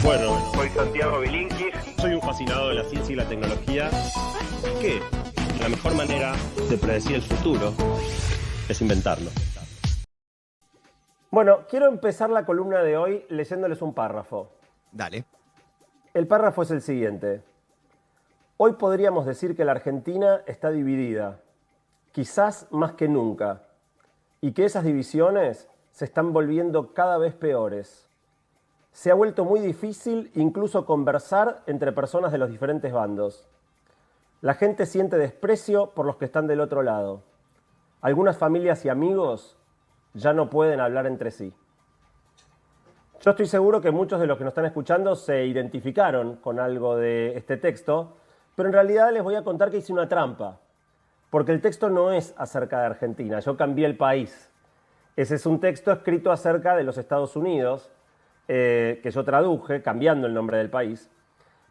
Bueno, Soy Santiago Bilinkis. soy un fascinado de la ciencia y la tecnología. Que la mejor manera de predecir el futuro es inventarlo. Bueno, quiero empezar la columna de hoy leyéndoles un párrafo. Dale. El párrafo es el siguiente. Hoy podríamos decir que la Argentina está dividida, quizás más que nunca, y que esas divisiones se están volviendo cada vez peores. Se ha vuelto muy difícil incluso conversar entre personas de los diferentes bandos. La gente siente desprecio por los que están del otro lado. Algunas familias y amigos ya no pueden hablar entre sí. Yo estoy seguro que muchos de los que nos están escuchando se identificaron con algo de este texto, pero en realidad les voy a contar que hice una trampa, porque el texto no es acerca de Argentina, yo cambié el país. Ese es un texto escrito acerca de los Estados Unidos, que yo traduje, cambiando el nombre del país,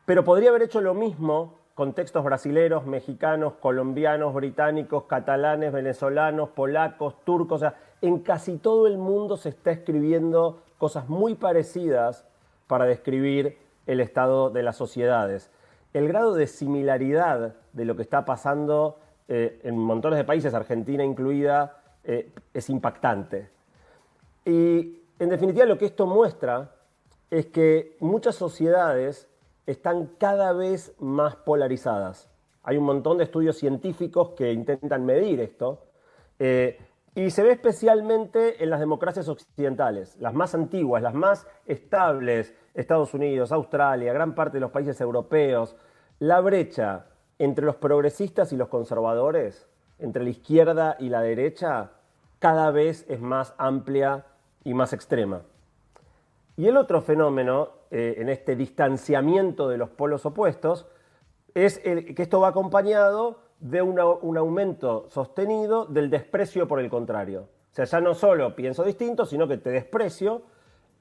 pero podría haber hecho lo mismo con textos brasileros, mexicanos, colombianos, británicos, catalanes, venezolanos, polacos, turcos. O sea, en casi todo el mundo se está escribiendo cosas muy parecidas para describir el estado de las sociedades. El grado de similaridad de lo que está pasando en montones de países, Argentina incluida, es impactante. Y en definitiva lo que esto muestra es que muchas sociedades están cada vez más polarizadas. Hay un montón de estudios científicos que intentan medir esto y se ve especialmente en las democracias occidentales, las más antiguas, las más estables, Estados Unidos, Australia, gran parte de los países europeos. La brecha entre los progresistas y los conservadores, entre la izquierda y la derecha, cada vez es más amplia y más extrema. Y el otro fenómeno en este distanciamiento de los polos opuestos es que esto va acompañado de un aumento sostenido del desprecio por el contrario. O sea, ya no solo pienso distinto, sino que te desprecio,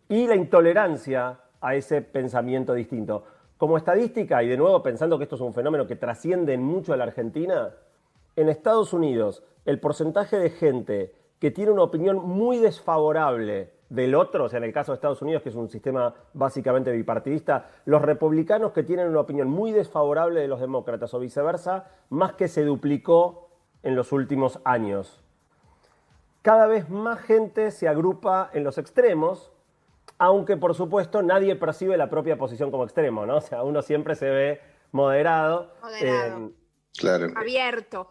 y la intolerancia a ese pensamiento distinto. Como estadística, y de nuevo pensando que esto es un fenómeno que trasciende mucho a la Argentina, en Estados Unidos el porcentaje de gente que tiene una opinión muy desfavorable del otro, o sea, en el caso de Estados Unidos, que es un sistema básicamente bipartidista, los republicanos que tienen una opinión muy desfavorable de los demócratas o viceversa, más que se duplicó en los últimos años. Cada vez más gente se agrupa en los extremos, aunque por supuesto nadie percibe la propia posición como extremo, ¿no? O sea, uno siempre se ve moderado. Claro. Abierto.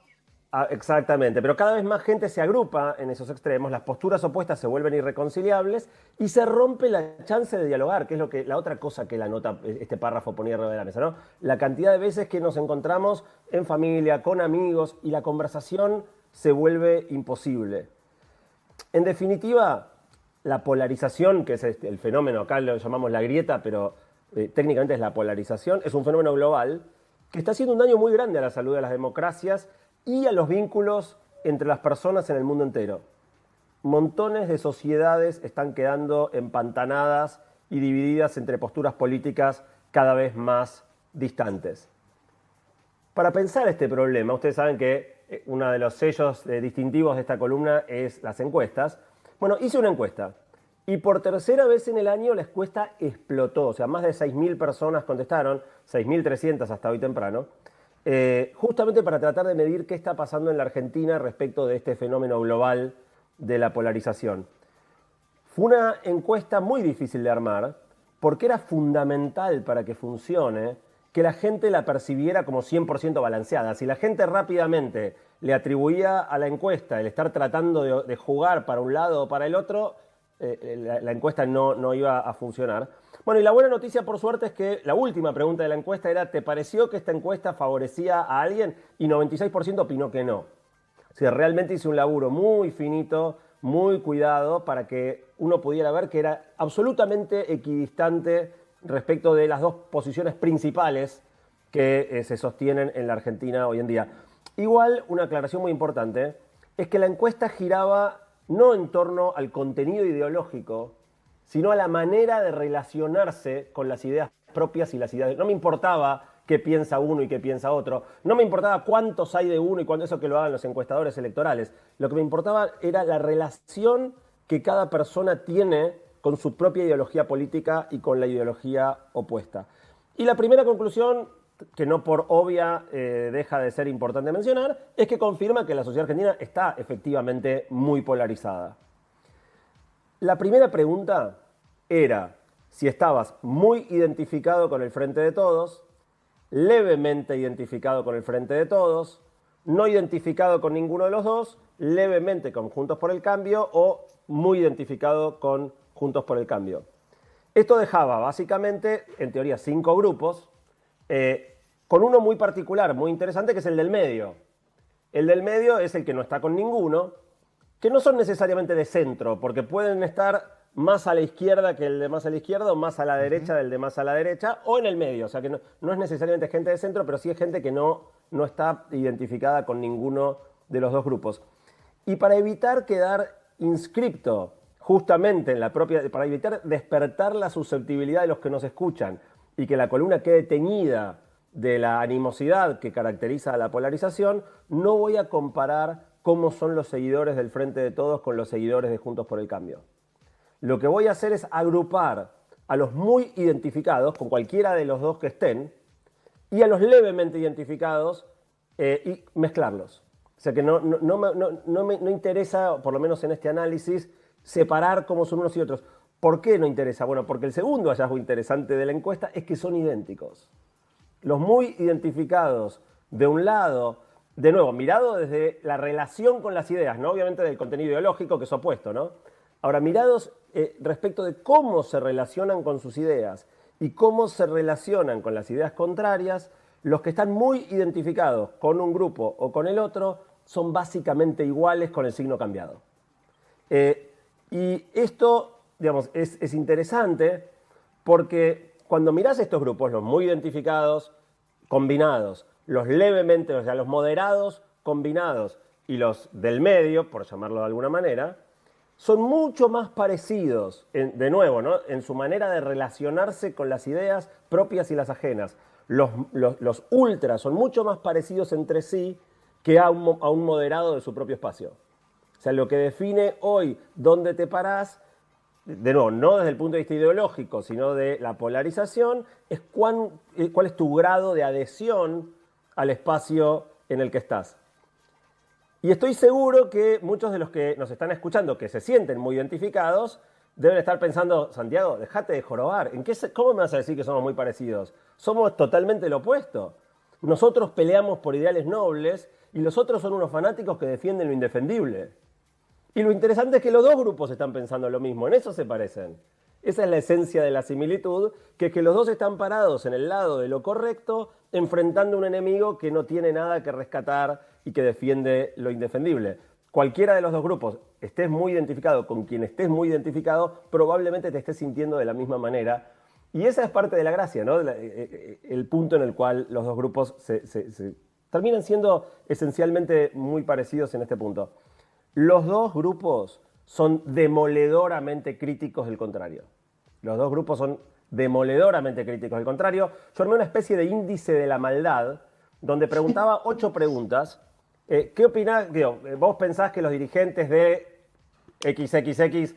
Exactamente, pero cada vez más gente se agrupa en esos extremos, las posturas opuestas se vuelven irreconciliables y se rompe la chance de dialogar, que es la otra cosa que la nota, este párrafo ponía arriba de la mesa, ¿no? La cantidad de veces que nos encontramos en familia, con amigos, y la conversación se vuelve imposible. En definitiva, la polarización, que es el fenómeno, acá lo llamamos la grieta, pero técnicamente es la polarización, es un fenómeno global que está haciendo un daño muy grande a la salud de las democracias y a los vínculos entre las personas en el mundo entero. Montones de sociedades están quedando empantanadas y divididas entre posturas políticas cada vez más distantes. Para pensar este problema, ustedes saben que uno de los sellos distintivos de esta columna es las encuestas. Bueno, hice una encuesta y por tercera vez en el año la encuesta explotó. O sea, más de 6.000 personas contestaron, 6.300 hasta hoy temprano, justamente para tratar de medir qué está pasando en la Argentina respecto de este fenómeno global de la polarización. Fue una encuesta muy difícil de armar porque era fundamental para que funcione que la gente la percibiera como 100% balanceada. Si la gente rápidamente le atribuía a la encuesta el estar tratando de jugar para un lado o para el otro, la encuesta no iba a funcionar. Bueno, y la buena noticia, por suerte, es que la última pregunta de la encuesta era: ¿te pareció que esta encuesta favorecía a alguien? Y 96% opinó que no. O sea, realmente hice un laburo muy finito, muy cuidado, para que uno pudiera ver que era absolutamente equidistante respecto de las dos posiciones principales que se sostienen en la Argentina hoy en día. Igual, una aclaración muy importante es que la encuesta giraba no en torno al contenido ideológico, sino a la manera de relacionarse con las ideas propias y las ideas. No me importaba qué piensa uno y qué piensa otro. No me importaba cuántos hay de uno y cuánto, eso que lo hagan los encuestadores electorales. Lo que me importaba era la relación que cada persona tiene con su propia ideología política y con la ideología opuesta. Y la primera conclusión, que no por obvia deja de ser importante mencionar, es que confirma que la sociedad argentina está efectivamente muy polarizada. La primera pregunta era si estabas muy identificado con el Frente de Todos, levemente identificado con el Frente de Todos, no identificado con ninguno de los dos, levemente con Juntos por el Cambio o muy identificado con Juntos por el Cambio. Esto dejaba básicamente, en teoría, 5 grupos, con uno muy particular, muy interesante, que es el del medio. El del medio es el que no está con ninguno, que no son necesariamente de centro, porque pueden estar más a la izquierda que el de más a la izquierda o más a la derecha del de más a la derecha, o en el medio. O sea que no es necesariamente gente de centro, pero sí es gente que no está identificada con ninguno de los dos grupos. Y para evitar quedar inscripto justamente en la propia, para evitar despertar la susceptibilidad de los que nos escuchan y que la columna quede teñida de la animosidad que caracteriza a la polarización, no voy a comparar cómo son los seguidores del Frente de Todos con los seguidores de Juntos por el Cambio. Lo que voy a hacer es agrupar a los muy identificados, con cualquiera de los dos que estén, y a los levemente identificados y mezclarlos. O sea que no me interesa, por lo menos en este análisis, separar cómo son unos y otros. ¿Por qué no interesa? Bueno, porque el segundo hallazgo interesante de la encuesta es que son idénticos. Los muy identificados de un lado, de nuevo, mirado desde la relación con las ideas, no obviamente del contenido ideológico, que es opuesto, ¿no? Ahora, mirados respecto de cómo se relacionan con sus ideas y cómo se relacionan con las ideas contrarias, los que están muy identificados con un grupo o con el otro son básicamente iguales con el signo cambiado. Y esto, digamos, es interesante porque cuando mirás estos grupos, los muy identificados combinados, los levemente, o sea, los moderados combinados y los del medio, por llamarlo de alguna manera, son mucho más parecidos, de nuevo, ¿no?, en su manera de relacionarse con las ideas propias y las ajenas. Los ultras son mucho más parecidos entre sí que a un moderado de su propio espacio. O sea, lo que define hoy dónde te parás, de nuevo, no desde el punto de vista ideológico, sino de la polarización, es cuál es tu grado de adhesión al espacio en el que estás. Y estoy seguro que muchos de los que nos están escuchando, que se sienten muy identificados, deben estar pensando: Santiago, dejate de jorobar. ¿Cómo me vas a decir que somos muy parecidos? Somos totalmente lo opuesto. Nosotros peleamos por ideales nobles y los otros son unos fanáticos que defienden lo indefendible. Y lo interesante es que los dos grupos están pensando lo mismo, en eso se parecen. Esa es la esencia de la similitud, que es que los dos están parados en el lado de lo correcto, enfrentando a un enemigo que no tiene nada que rescatar y que defiende lo indefendible. Cualquiera de los dos grupos, estés muy identificado con quien estés muy identificado, probablemente te estés sintiendo de la misma manera. Y esa es parte de la gracia, ¿no? El punto en el cual los dos grupos se terminan siendo esencialmente muy parecidos en este punto. Los dos grupos son demoledoramente críticos del contrario. Los dos grupos son demoledoramente críticos del contrario. Yo armé una especie de índice de la maldad, donde preguntaba 8 preguntas. ¿Qué opinás? ¿Vos pensás que los dirigentes de XXX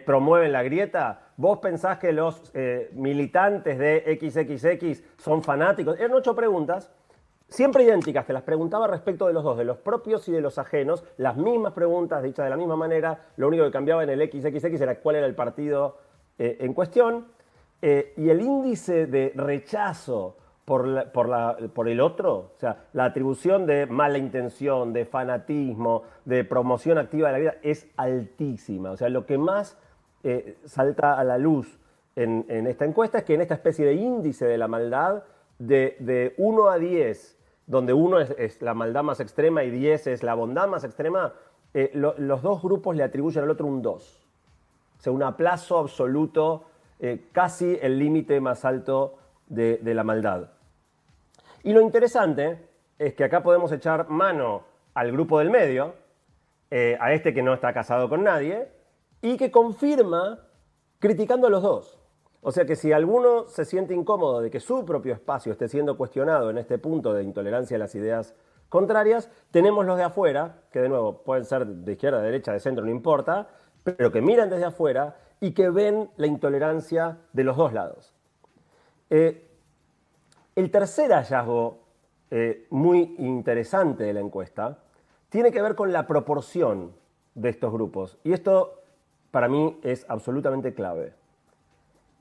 promueven la grieta? ¿Vos pensás que los militantes de XXX son fanáticos? Eran 8 preguntas, siempre idénticas, te las preguntaba respecto de los dos, de los propios y de los ajenos, las mismas preguntas dichas de la misma manera, lo único que cambiaba en el XXX era cuál era el partido en cuestión, y el índice de rechazo por el otro, o sea, la atribución de mala intención, de fanatismo, de promoción activa de la vida es altísima. O sea, lo que más salta a la luz en esta encuesta es que en esta especie de índice de la maldad, de 1 a 10, donde 1 es la maldad más extrema y 10 es la bondad más extrema, los dos grupos le atribuyen al otro un 2. O sea, un aplazo absoluto, casi el límite más alto de la maldad. Y lo interesante es que acá podemos echar mano al grupo del medio, a este que no está casado con nadie, y que confirma criticando a los dos. O sea que si alguno se siente incómodo de que su propio espacio esté siendo cuestionado en este punto de intolerancia a las ideas contrarias, tenemos los de afuera, que de nuevo pueden ser de izquierda, de derecha, de centro, no importa, pero que miran desde afuera y que ven la intolerancia de los dos lados. El tercer hallazgo muy interesante de la encuesta tiene que ver con la proporción de estos grupos. Y esto para mí es absolutamente clave.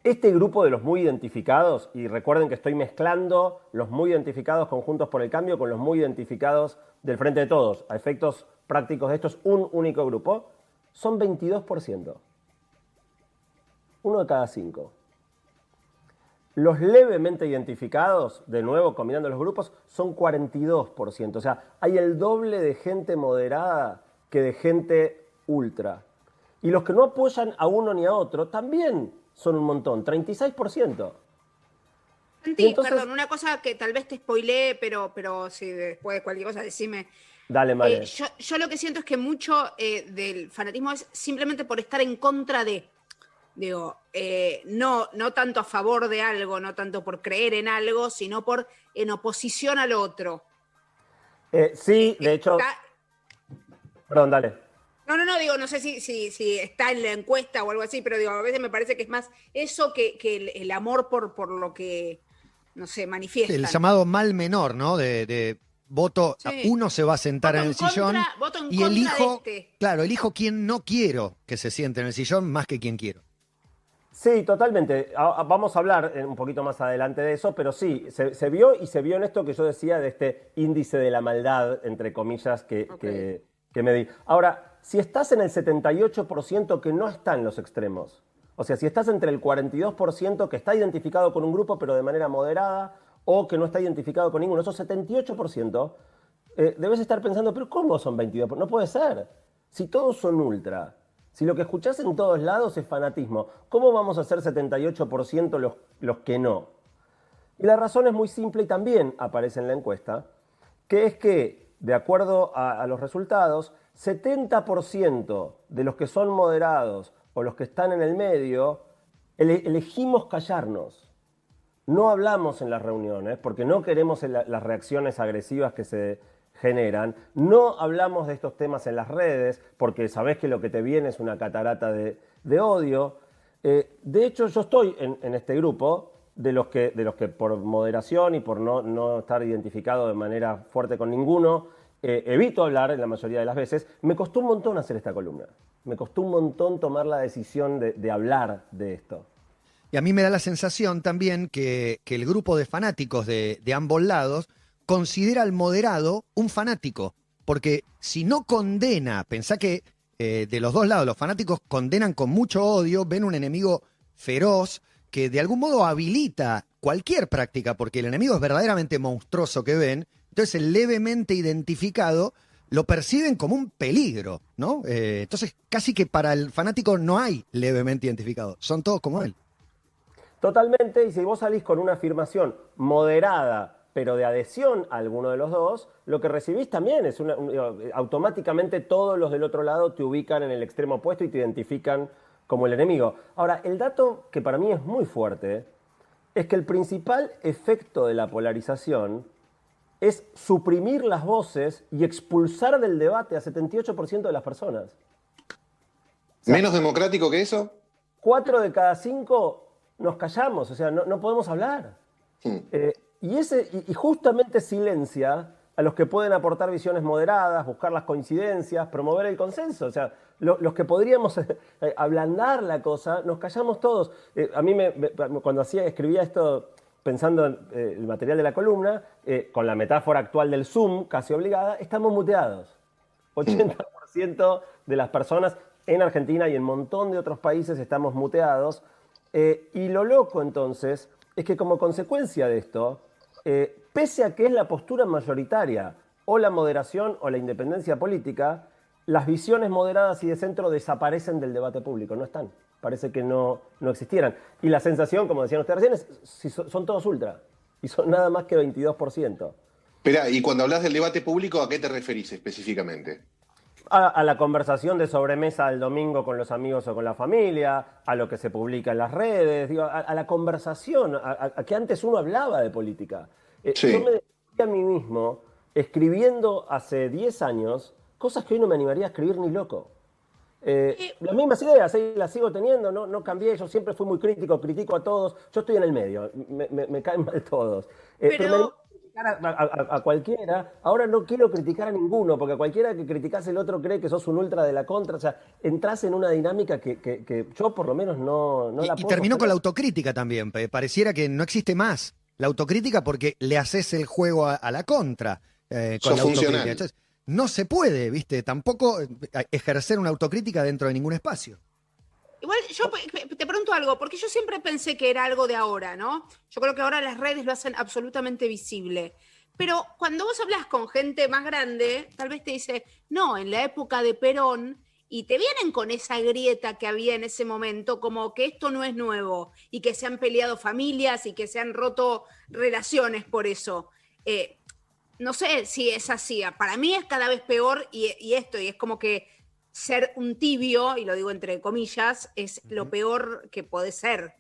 Este grupo de los muy identificados, y recuerden que estoy mezclando los muy identificados con Juntos por el Cambio con los muy identificados del Frente de Todos. A efectos prácticos de esto es un único grupo. Son 22%. 1 de cada 5. Los levemente identificados, de nuevo combinando los grupos, son 42%. O sea, hay el doble de gente moderada que de gente ultra. Y los que no apoyan a uno ni a otro también son un montón, 36%. Santi, entonces, perdón, una cosa que tal vez te spoileé, pero si después de cualquier cosa decime. Dale, Male. Yo lo que siento es que mucho del fanatismo es simplemente por estar en contra de. Digo, no tanto a favor de algo, no tanto por creer en algo, sino por en oposición al otro. Sí, de hecho... Perdón, dale. No, digo, no sé si está en la encuesta o algo así, pero digo, a veces me parece que es más eso que el amor por lo que, no sé, manifiesta. El llamado mal menor, ¿no? De voto, sí. Uno se va a sentar en el sillón y elijo, claro, elijo quién no quiero que se siente en el sillón más que quién quiero. Sí, totalmente. Vamos a hablar un poquito más adelante de eso, pero sí, se vio en esto que yo decía de este índice de la maldad, entre comillas, que medí. Ahora, si estás en el 78% que no está en los extremos, o sea, si estás entre el 42% que está identificado con un grupo pero de manera moderada o que no está identificado con ninguno, esos 78%, debes estar pensando, pero ¿cómo son 22%? No puede ser. Si todos son ultra, si lo que escuchás en todos lados es fanatismo, ¿cómo vamos a ser 78% los que no? Y la razón es muy simple y también aparece en la encuesta, que es que, de acuerdo a los resultados, 70% de los que son moderados o los que están en el medio, elegimos callarnos. No hablamos en las reuniones porque no queremos las reacciones agresivas que se generan. No hablamos de estos temas en las redes porque sabés que lo que te viene es una catarata de odio. De hecho, yo estoy en este grupo de los que por moderación y por no estar identificado de manera fuerte con ninguno, evito hablar en la mayoría de las veces. Me costó un montón hacer esta columna. Me costó un montón tomar la decisión de hablar de esto. Y a mí me da la sensación también que el grupo de fanáticos de ambos lados considera al moderado un fanático. Porque si no condena, pensá que de los dos lados los fanáticos condenan con mucho odio, ven un enemigo feroz que de algún modo habilita cualquier práctica, porque el enemigo es verdaderamente monstruoso que ven. Entonces el levemente identificado lo perciben como un peligro, ¿no? Entonces casi que para el fanático no hay levemente identificado, son todos como él. Totalmente, y si vos salís con una afirmación moderada, pero de adhesión a alguno de los dos, lo que recibís también es automáticamente todos los del otro lado te ubican en el extremo opuesto y te identifican como el enemigo. Ahora, el dato que para mí es muy fuerte es que el principal efecto de la polarización es suprimir las voces y expulsar del debate a 78% de las personas. O sea, ¿menos democrático que eso? 4 de cada 5 nos callamos, o sea, no podemos hablar. Y justamente silencia a los que pueden aportar visiones moderadas, buscar las coincidencias, promover el consenso. O sea, los que podríamos ablandar la cosa, nos callamos todos. A mí cuando escribía esto pensando en el material de la columna, con la metáfora actual del Zoom, casi obligada, estamos muteados. 80% de las personas en Argentina y en un montón de otros países estamos muteados. Y lo loco entonces es que como consecuencia de esto, pese a que es la postura mayoritaria o la moderación o la independencia política, las visiones moderadas y de centro desaparecen del debate público, no están. Parece que no existieran. Y la sensación, como decían ustedes recién, es son todos ultra. Y son nada más que 22%. Espera, y cuando hablas del debate público, ¿a qué te referís específicamente? A la conversación de sobremesa el domingo con los amigos o con la familia, a lo que se publica en las redes, digo, a la conversación, a que antes uno hablaba de política. Sí. Yo me descubrí a mí mismo escribiendo hace 10 años cosas que hoy no me animaría a escribir ni loco. Las mismas ideas, las sigo teniendo, no cambié, yo siempre fui muy crítico, critico a todos, yo estoy en el medio, me caen mal todos. Pero me Pero, animo a criticar a cualquiera, ahora no quiero criticar a ninguno, porque a cualquiera que criticás el otro cree que sos un ultra de la contra, o sea, entras en una dinámica que yo por lo menos no la Y puedo terminó con la sostener. autocrítica también. Pareciera que no existe más la autocrítica porque le haces el juego a la contra con Sos la autocrítica. funcional. Entonces, no se puede, ¿viste? Tampoco ejercer una autocrítica dentro de ningún espacio. igual yo te pregunto algo, porque yo siempre pensé que era algo de ahora, ¿no? Yo creo que ahora las redes lo hacen absolutamente visible. Pero cuando vos hablas con gente más grande, tal vez te dice, no, en la época de Perón, y te vienen con esa grieta que había en ese momento, como que esto no es nuevo, y que se han peleado familias y que se han roto relaciones por eso. No sé si es así. Para mí es cada vez peor y es como que ser un tibio, y lo digo entre comillas, es lo peor que puede ser.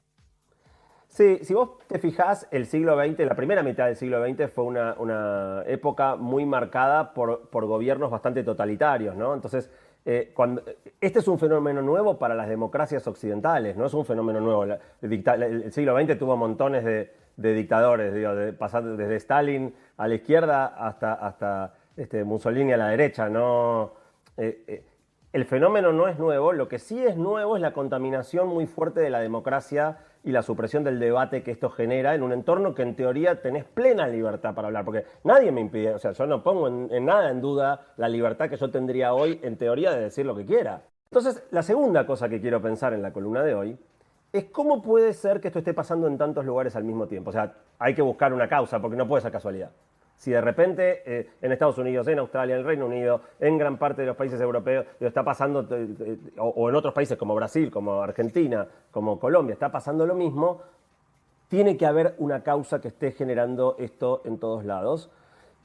Sí, si vos te fijás, el siglo XX, la primera mitad del siglo XX fue una época muy marcada por gobiernos bastante totalitarios, ¿no? Entonces, este es un fenómeno nuevo para las democracias occidentales, no es un fenómeno nuevo. El siglo XX tuvo montones de dictadores, digo, pasando desde Stalin a la izquierda hasta Mussolini a la derecha, ¿no? El fenómeno no es nuevo, lo que sí es nuevo es la contaminación muy fuerte de la democracia y la supresión del debate que esto genera en un entorno que en teoría tenés plena libertad para hablar, porque nadie me impide, o sea, yo no pongo en nada en duda la libertad que yo tendría hoy en teoría de decir lo que quiera. Entonces, la segunda cosa que quiero pensar en la columna de hoy es cómo puede ser que esto esté pasando en tantos lugares al mismo tiempo. O sea, hay que buscar una causa, porque no puede ser casualidad. Si de repente en Estados Unidos, en Australia, en el Reino Unido, en gran parte de los países europeos, está pasando, o en otros países como Brasil, como Argentina, como Colombia, está pasando lo mismo, tiene que haber una causa que esté generando esto en todos lados.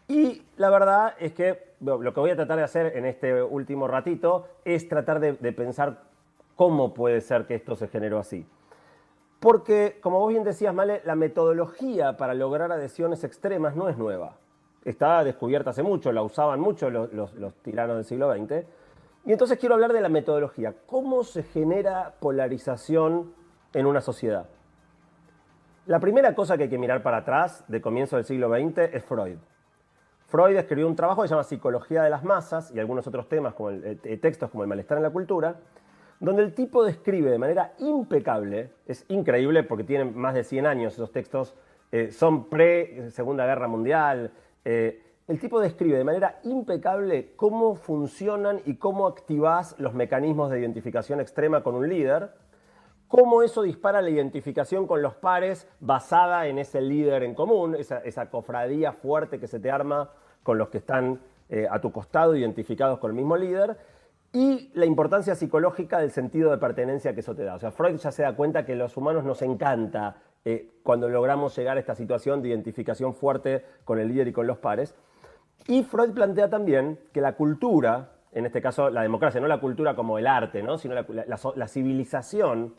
Y la verdad es que lo que voy a tratar de hacer en este último ratito es tratar de pensar cómo puede ser que esto se generó así. Porque, como vos bien decías, Male, la metodología para lograr adhesiones extremas no es nueva. Está descubierta hace mucho, la usaban mucho los tiranos del siglo XX. Y entonces quiero hablar de la metodología. ¿Cómo se genera polarización en una sociedad? La primera cosa que hay que mirar para atrás, de comienzo del siglo XX, es Freud. Freud escribió un trabajo que se llama Psicología de las masas y algunos otros temas, como textos como el malestar en la cultura, donde el tipo describe de manera impecable, es increíble porque tienen más de 100 años esos textos, son pre-Segunda Guerra Mundial, el tipo describe de manera impecable cómo funcionan y cómo activás los mecanismos de identificación extrema con un líder, cómo eso dispara la identificación con los pares basada en ese líder en común, esa cofradía fuerte que se te arma con los que están a tu costado identificados con el mismo líder, y la importancia psicológica del sentido de pertenencia que eso te da. O sea, Freud ya se da cuenta que a los humanos nos encanta cuando logramos llegar a esta situación de identificación fuerte con el líder y con los pares. Y Freud plantea también que la cultura, en este caso la democracia, no la cultura como el arte, ¿no? Sino la civilización,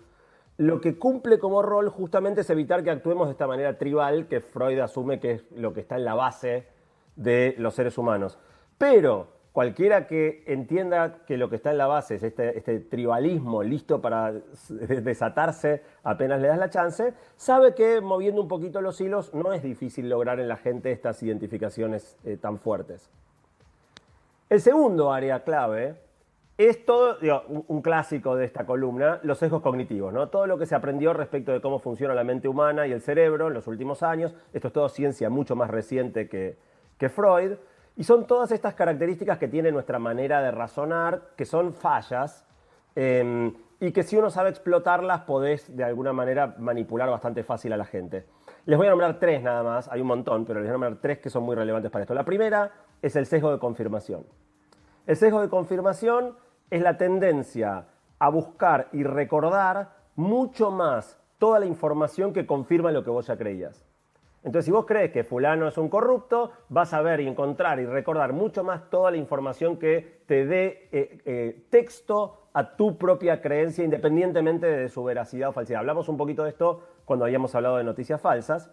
lo que cumple como rol justamente es evitar que actuemos de esta manera tribal que Freud asume que es lo que está en la base de los seres humanos. Pero cualquiera que entienda que lo que está en la base es este tribalismo listo para desatarse apenas le das la chance, sabe que moviendo un poquito los hilos no es difícil lograr en la gente estas identificaciones tan fuertes. El segundo área clave es todo, digo, un clásico de esta columna, los sesgos cognitivos, ¿no? Todo lo que se aprendió respecto de cómo funciona la mente humana y el cerebro en los últimos años. Esto es todo ciencia mucho más reciente que Freud. Y son todas estas características que tiene nuestra manera de razonar, que son fallas, y que si uno sabe explotarlas, podés de alguna manera manipular bastante fácil a la gente. Les voy a nombrar tres nada más, hay un montón, pero les voy a nombrar tres que son muy relevantes para esto. La primera es el sesgo de confirmación. El sesgo de confirmación es la tendencia a buscar y recordar mucho más toda la información que confirma lo que vos ya creías. Entonces, si vos crees que fulano es un corrupto, vas a ver y encontrar y recordar mucho más toda la información que te dé texto a tu propia creencia, independientemente de su veracidad o falsedad. Hablamos un poquito de esto cuando habíamos hablado de noticias falsas.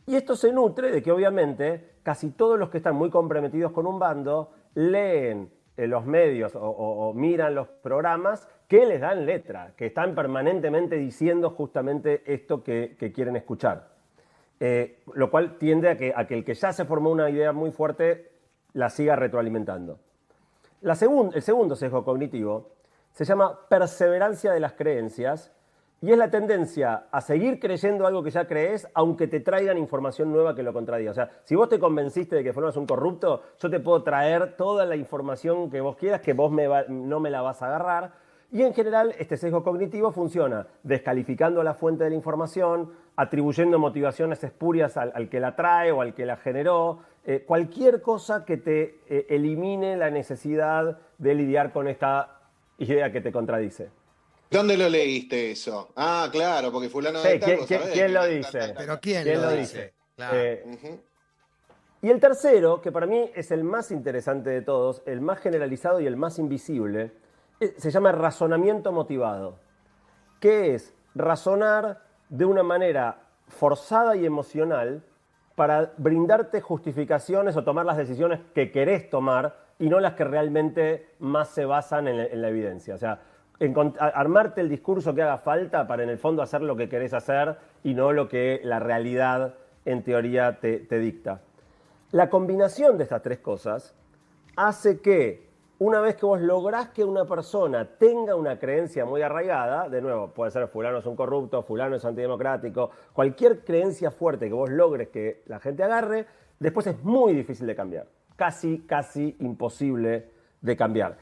Y esto se nutre de que, obviamente, casi todos los que están muy comprometidos con un bando leen los medios o miran los programas que les dan letra, que están permanentemente diciendo justamente esto que quieren escuchar. Lo cual tiende a que el que ya se formó una idea muy fuerte la siga retroalimentando. El segundo sesgo cognitivo se llama perseverancia de las creencias y es la tendencia a seguir creyendo algo que ya crees, aunque te traigan información nueva que lo contradiga. O sea, si vos te convenciste de que Fulano es un corrupto, yo te puedo traer toda la información que vos quieras, que vos no me la vas a agarrar. Y en general, este sesgo cognitivo funciona descalificando la fuente de la información, atribuyendo motivaciones espurias al que la trae o al que la generó, cualquier cosa que te elimine la necesidad de lidiar con esta idea que te contradice. ¿Dónde lo leíste eso? Ah, claro, porque fulano Sí, de tal, vos sabés ¿quién que- lo dice? Pero ¿quién lo dice? Claro. Ujú. Y el tercero, que para mí es el más interesante de todos, el más generalizado y el más invisible, se llama razonamiento motivado, que es razonar de una manera forzada y emocional para brindarte justificaciones o tomar las decisiones que querés tomar y no las que realmente más se basan en la evidencia. O sea, armarte el discurso que haga falta para en el fondo hacer lo que querés hacer y no lo que la realidad en teoría te dicta. La combinación de estas tres cosas hace que una vez que vos lográs que una persona tenga una creencia muy arraigada, de nuevo, puede ser fulano es un corrupto, fulano es antidemocrático, cualquier creencia fuerte que vos logres que la gente agarre, después es muy difícil de cambiar, casi imposible de cambiar.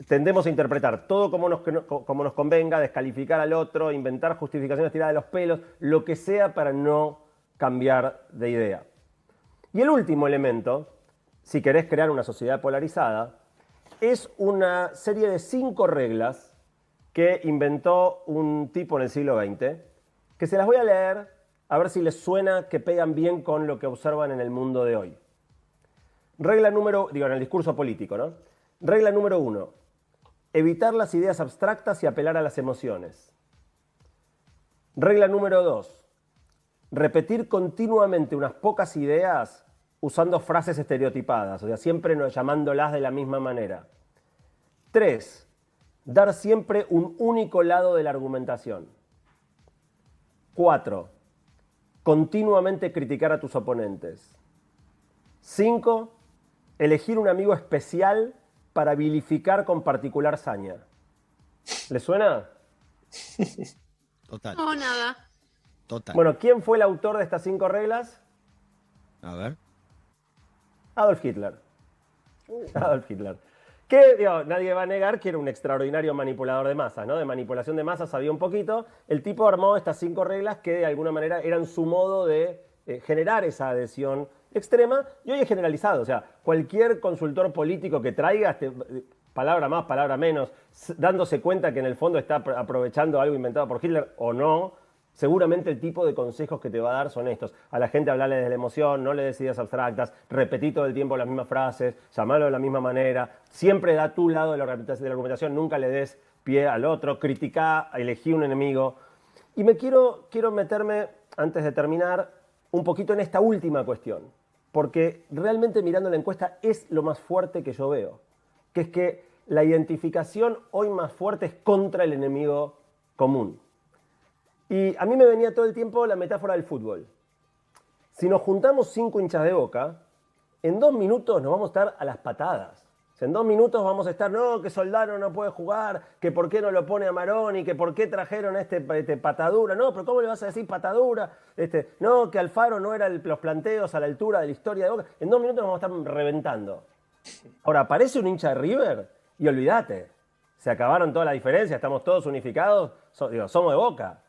Tendemos a interpretar todo como nos convenga, descalificar al otro, inventar justificaciones tiradas de los pelos, lo que sea para no cambiar de idea. Y el último elemento, si querés crear una sociedad polarizada, es una serie de 5 reglas que inventó un tipo en el siglo XX, que se las voy a leer a ver si les suena que pegan bien con lo que observan en el mundo de hoy. En el discurso político, ¿no? Regla número 1, evitar las ideas abstractas y apelar a las emociones. Regla número 2, repetir continuamente unas pocas ideas usando frases estereotipadas, o sea, siempre llamándolas de la misma manera. 3, dar siempre un único lado de la argumentación. 4, continuamente criticar a tus oponentes. 5, elegir un amigo especial para vilificar con particular saña. ¿Le suena? Total, No, nada. total. Bueno, ¿quién fue el autor de estas 5 reglas? A ver. Adolf Hitler. Adolf Hitler. Que nadie va a negar que era un extraordinario manipulador de masas, ¿no? De manipulación de masas sabía un poquito. El tipo armó estas 5 reglas que de alguna manera eran su modo de generar esa adhesión extrema y hoy es generalizado. O sea, cualquier consultor político que traiga, palabra más, palabra menos, dándose cuenta que en el fondo está aprovechando algo inventado por Hitler o no, seguramente el tipo de consejos que te va a dar son estos. A la gente hablarle desde la emoción, no le des ideas abstractas, repetí todo el tiempo las mismas frases, llamalo de la misma manera, siempre da tu lado de la argumentación, nunca le des pie al otro, criticá, elegí un enemigo. Y quiero meterme, antes de terminar, un poquito en esta última cuestión, porque realmente mirando la encuesta es lo más fuerte que yo veo, que es que la identificación hoy más fuerte es contra el enemigo común. Y a mí me venía todo el tiempo la metáfora del fútbol. Si nos juntamos 5 hinchas de Boca, en 2 minutos nos vamos a estar a las patadas. O sea, en 2 minutos vamos a estar, no, que Soldano no puede jugar, que por qué no lo pone a Maroni, que por qué trajeron a este patadura. No, pero ¿cómo le vas a decir patadura? No, que Alfaro no era los planteos a la altura de la historia de Boca. En 2 minutos nos vamos a estar reventando. Ahora, aparece un hincha de River y olvídate. Se acabaron todas las diferencias, estamos todos unificados, somos de Boca.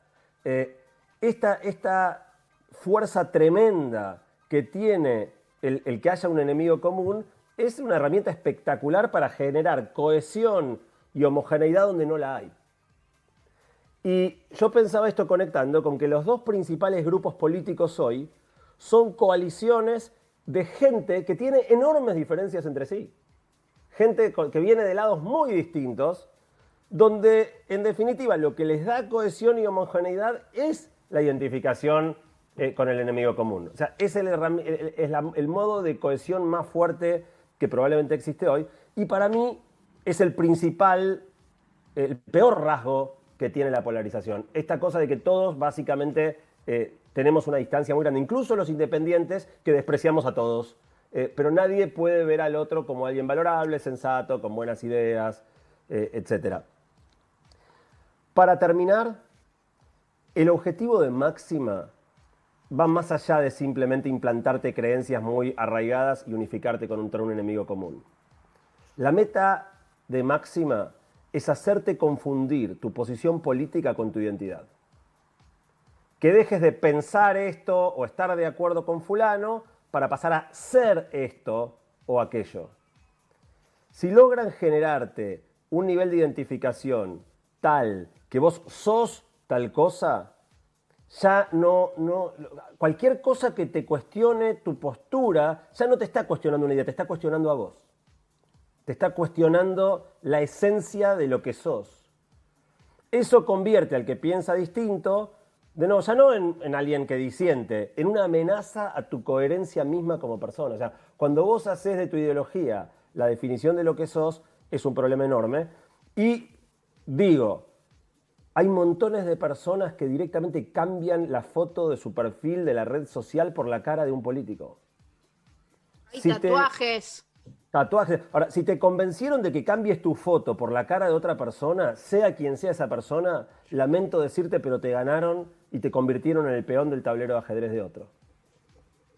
Esta fuerza tremenda que tiene el que haya un enemigo común es una herramienta espectacular para generar cohesión y homogeneidad donde no la hay. Y yo pensaba esto conectando con que los 2 principales grupos políticos hoy son coaliciones de gente que tiene enormes diferencias entre sí. Gente que viene de lados muy distintos, donde en definitiva lo que les da cohesión y homogeneidad es la identificación con el enemigo común. O sea, es el modo de cohesión más fuerte que probablemente existe hoy. Y para mí es el principal, el peor rasgo que tiene la polarización. Esta cosa de que todos básicamente tenemos una distancia muy grande, incluso los independientes que despreciamos a todos, pero nadie puede ver al otro como alguien valorable, sensato, con buenas ideas, etc. Para terminar, el objetivo de Máxima va más allá de simplemente implantarte creencias muy arraigadas y unificarte contra un enemigo común. La meta de Máxima es hacerte confundir tu posición política con tu identidad. Que dejes de pensar esto o estar de acuerdo con fulano para pasar a ser esto o aquello. Si logran generarte un nivel de identificación tal que vos sos tal cosa, ya cualquier cosa que te cuestione tu postura, ya no te está cuestionando una idea, te está cuestionando a vos. Te está cuestionando la esencia de lo que sos. Eso convierte al que piensa distinto, de nuevo, ya no en alguien que disiente, en una amenaza a tu coherencia misma como persona. O sea, cuando vos haces de tu ideología la definición de lo que sos, es un problema enorme. Y digo, hay montones de personas que directamente cambian la foto de su perfil de la red social por la cara de un político. Hay tatuajes. Tatuajes. Ahora, si te convencieron de que cambies tu foto por la cara de otra persona, sea quien sea esa persona, lamento decirte, pero te ganaron y te convirtieron en el peón del tablero de ajedrez de otro.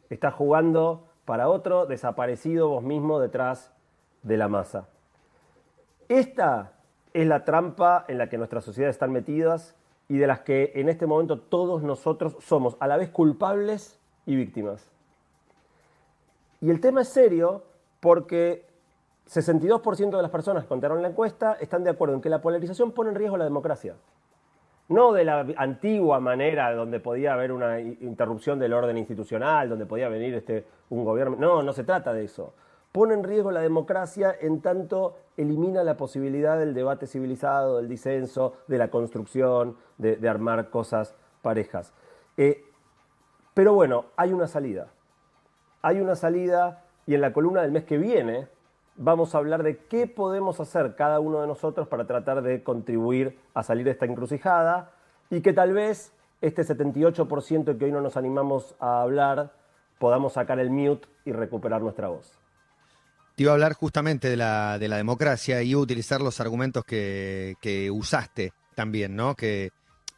Estás jugando para otro, desaparecido vos mismo detrás de la masa. Esta es la trampa en la que nuestras sociedades están metidas y de las que en este momento todos nosotros somos a la vez culpables y víctimas. Y el tema es serio porque 62% de las personas que contaron la encuesta están de acuerdo en que la polarización pone en riesgo la democracia. No de la antigua manera donde podía haber una interrupción del orden institucional, donde podía venir un gobierno. No se trata de eso. Pone en riesgo la democracia en tanto elimina la posibilidad del debate civilizado, del disenso, de la construcción, de armar cosas parejas. Pero bueno, hay una salida. Hay una salida y en la columna del mes que viene vamos a hablar de qué podemos hacer cada uno de nosotros para tratar de contribuir a salir de esta encrucijada y que tal vez este 78% que hoy no nos animamos a hablar podamos sacar el mute y recuperar nuestra voz. Te iba a hablar justamente de la democracia y utilizar los argumentos que usaste también, ¿no? Que,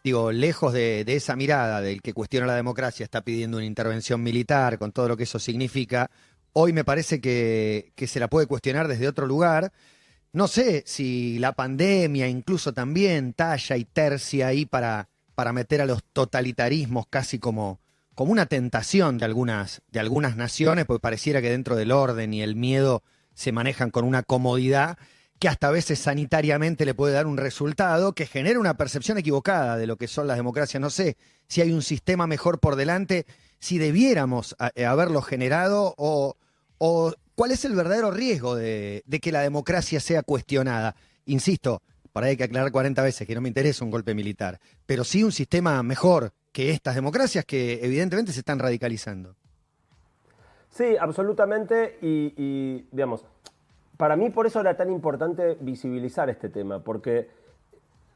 digo, lejos de esa mirada del que cuestiona la democracia, está pidiendo una intervención militar con todo lo que eso significa, hoy me parece que se la puede cuestionar desde otro lugar. No sé si la pandemia incluso también talla y tercia ahí para meter a los totalitarismos casi como una tentación de algunas naciones, porque pareciera que dentro del orden y el miedo se manejan con una comodidad que hasta a veces sanitariamente le puede dar un resultado que genera una percepción equivocada de lo que son las democracias. No sé si hay un sistema mejor por delante, si debiéramos haberlo generado o cuál es el verdadero riesgo de que la democracia sea cuestionada. Insisto, para ahí hay que aclarar 40 veces que no me interesa un golpe militar, pero sí un sistema mejor que estas democracias que evidentemente se están radicalizando. Sí, absolutamente, y digamos, para mí por eso era tan importante visibilizar este tema, porque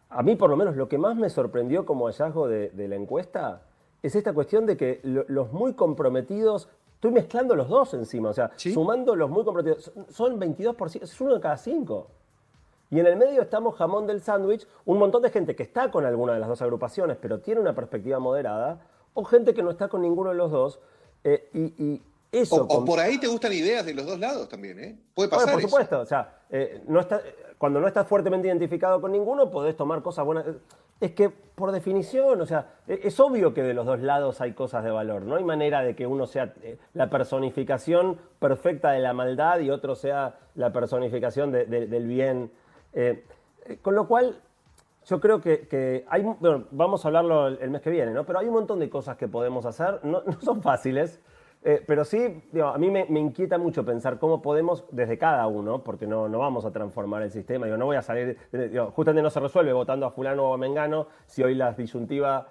a mí por lo menos lo que más me sorprendió como hallazgo de la encuesta es esta cuestión de que los muy comprometidos, estoy mezclando los dos encima, o sea, ¿sí? Sumando los muy comprometidos, son 22%, es uno de cada 5. Y en el medio estamos jamón del sándwich, un montón de gente que está con alguna de las dos agrupaciones, pero tiene una perspectiva moderada, o gente que no está con ninguno de los dos. O por ahí te gustan ideas de los dos lados también, ¿eh? Puede pasar. Bueno, por supuesto, o sea, cuando no estás fuertemente identificado con ninguno, podés tomar cosas buenas. Es que, por definición, o sea, es obvio que de los dos lados hay cosas de valor. No hay manera de que uno sea la personificación perfecta de la maldad y otro sea la personificación del bien. Con lo cual, yo creo que hay, bueno, vamos a hablarlo el mes que viene, ¿no? Pero hay un montón de cosas que podemos hacer, no son fáciles, pero sí, digo, a mí me inquieta mucho pensar cómo podemos, desde cada uno, porque no vamos a transformar el sistema, digo, no voy a salir, justamente no se resuelve votando a fulano o a mengano, si hoy la disyuntiva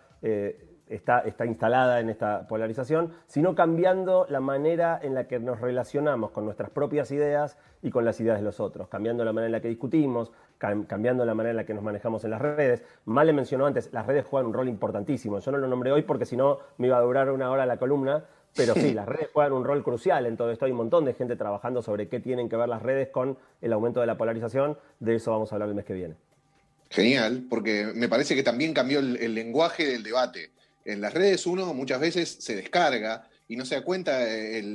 está instalada en esta polarización, sino cambiando la manera en la que nos relacionamos con nuestras propias ideas y con las ideas de los otros, cambiando la manera en la que discutimos, cambiando la manera en la que nos manejamos en las redes. Male mencionó antes, las redes juegan un rol importantísimo. Yo no lo nombré hoy porque si no me iba a durar 1 hora la columna, pero sí, las redes juegan un rol crucial en todo esto. Hay un montón de gente trabajando sobre qué tienen que ver las redes con el aumento de la polarización. De eso vamos a hablar el mes que viene. Genial, porque me parece que también cambió el lenguaje del debate. En las redes uno muchas veces se descarga y no se da cuenta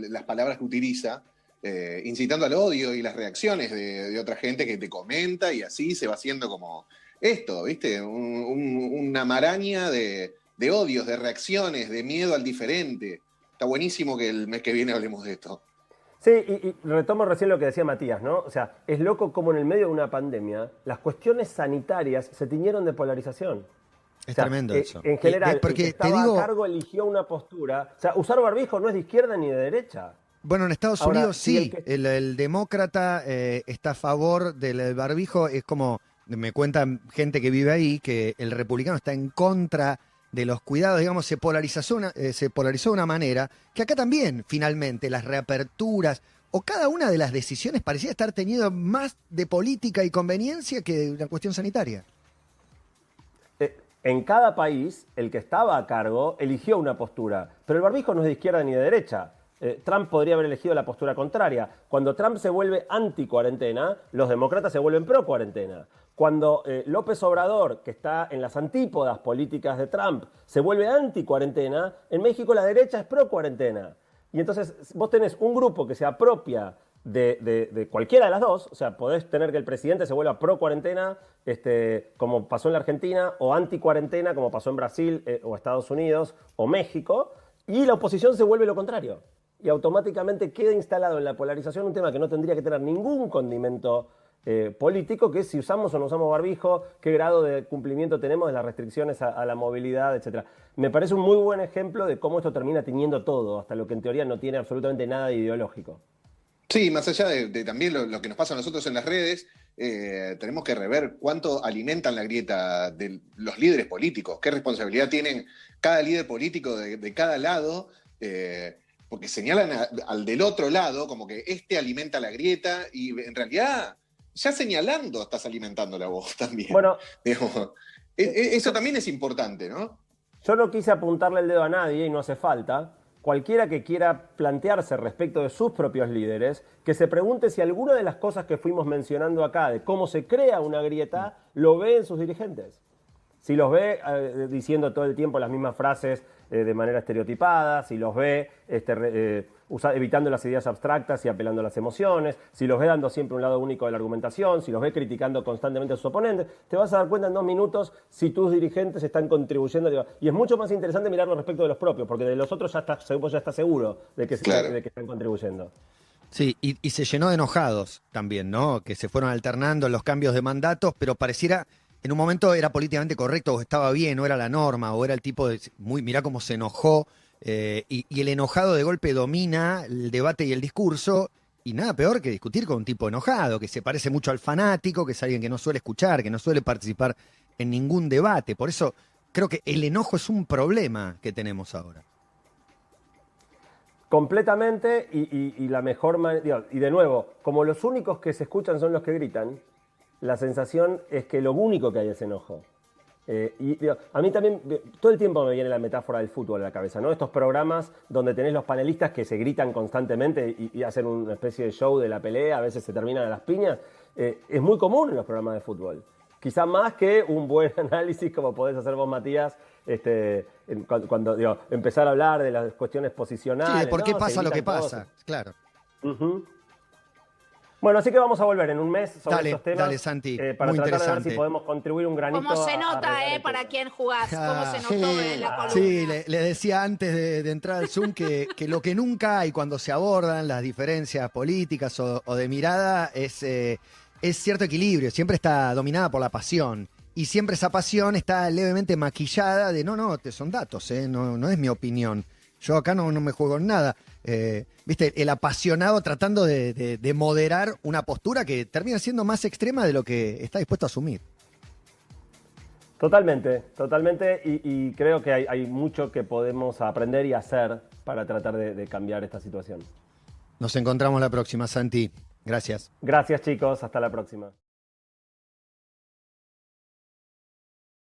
las palabras que utiliza, incitando al odio y las reacciones de otra gente que te comenta, y así se va haciendo como esto, ¿viste? Una maraña de odios, de reacciones, de miedo al diferente. Está buenísimo que el mes que viene hablemos de esto. Sí, y retomo recién lo que decía Matías, ¿no? O sea, es loco como en el medio de una pandemia las cuestiones sanitarias se tiñeron de polarización. Es tremendo eso. En general, porque el que estaba a cargo eligió una postura. O sea, usar barbijo no es de izquierda ni de derecha. Bueno, en Estados Ahora, Unidos sí, si el demócrata está a favor del barbijo, es como, me cuentan gente que vive ahí, que el republicano está en contra de los cuidados, digamos, se polarizó de una manera, que acá también, finalmente, las reaperturas, o cada una de las decisiones parecía estar teniendo más de política y conveniencia que de una cuestión sanitaria. En cada país, el que estaba a cargo eligió una postura, pero el barbijo no es de izquierda ni de derecha. Trump podría haber elegido la postura contraria. Cuando Trump se vuelve anti-cuarentena, los demócratas se vuelven pro-cuarentena. Cuando López Obrador, que está en las antípodas políticas de Trump, se vuelve anti-cuarentena, en México la derecha es pro-cuarentena. Y entonces vos tenés un grupo que se apropia de cualquiera de las dos, o sea, podés tener que el presidente se vuelva pro-cuarentena, como pasó en la Argentina, o anti-cuarentena, como pasó en Brasil, o Estados Unidos, o México, y la oposición se vuelve lo contrario. Y automáticamente queda instalado en la polarización un tema que no tendría que tener ningún condimento político, que es si usamos o no usamos barbijo, qué grado de cumplimiento tenemos de las restricciones a la movilidad, etc. Me parece un muy buen ejemplo de cómo esto termina tiñendo todo, hasta lo que en teoría no tiene absolutamente nada de ideológico. Sí, más allá de también lo que nos pasa a nosotros en las redes, tenemos que rever cuánto alimentan la grieta de los líderes políticos, qué responsabilidad tienen cada líder político de cada lado, porque señalan al del otro lado como que alimenta la grieta, y en realidad ya señalando estás alimentando la voz también. Bueno, digamos, eso también es importante, ¿no? Yo no quise apuntarle el dedo a nadie y no hace falta. Cualquiera que quiera plantearse respecto de sus propios líderes, que se pregunte si alguna de las cosas que fuimos mencionando acá, de cómo se crea una grieta, lo ve en sus dirigentes. Si los ve diciendo todo el tiempo las mismas frases de manera estereotipada, si los ve evitando las ideas abstractas y apelando a las emociones, si los ve dando siempre un lado único de la argumentación, si los ve criticando constantemente a sus oponentes, te vas a dar cuenta en 2 minutos si tus dirigentes están contribuyendo. Y es mucho más interesante mirarlo respecto de los propios, porque de los otros ya está seguro de que, claro, de que están contribuyendo. Sí, y se llenó de enojados también, ¿no? Que se fueron alternando los cambios de mandatos, pero pareciera, en un momento era políticamente correcto, o estaba bien, o era la norma, o era el tipo de, mirá cómo se enojó, y el enojado de golpe domina el debate y el discurso, y nada peor que discutir con un tipo enojado, que se parece mucho al fanático, que es alguien que no suele escuchar, que no suele participar en ningún debate. Por eso creo que el enojo es un problema que tenemos ahora. Completamente, y la mejor manera, y de nuevo, como los únicos que se escuchan son los que gritan, la sensación es que lo único que hay es enojo. A mí también, todo el tiempo me viene la metáfora del fútbol a la cabeza, ¿no? Estos programas donde tenés los panelistas que se gritan constantemente y hacen una especie de show de la pelea, a veces se terminan a las piñas. Es muy común en los programas de fútbol. Quizá más que un buen análisis como podés hacer vos, Matías, cuando empezar a hablar de las cuestiones posicionales. Sí, de por qué ¿no? pasa lo que pasa, claro. Uh-huh. Bueno, así que vamos a volver en un mes sobre estos temas. Dale, Santi, para muy tratar de ver interesante. si podemos contribuir un granito. Cómo se a nota, arreglar el para tema. quién jugás, cómo se notó en la columna. Sí, le decía antes de entrar al Zoom que lo que nunca hay cuando se abordan las diferencias políticas o de mirada es cierto equilibrio, siempre está dominada por la pasión. Y siempre esa pasión está levemente maquillada de no, son datos, no es mi opinión. Yo acá no me juego en nada. ¿Viste? El apasionado tratando de moderar una postura que termina siendo más extrema de lo que está dispuesto a asumir. Totalmente, totalmente. Y creo que hay mucho que podemos aprender y hacer para tratar de cambiar esta situación. Nos encontramos la próxima, Santi. Gracias. Gracias, chicos. Hasta la próxima.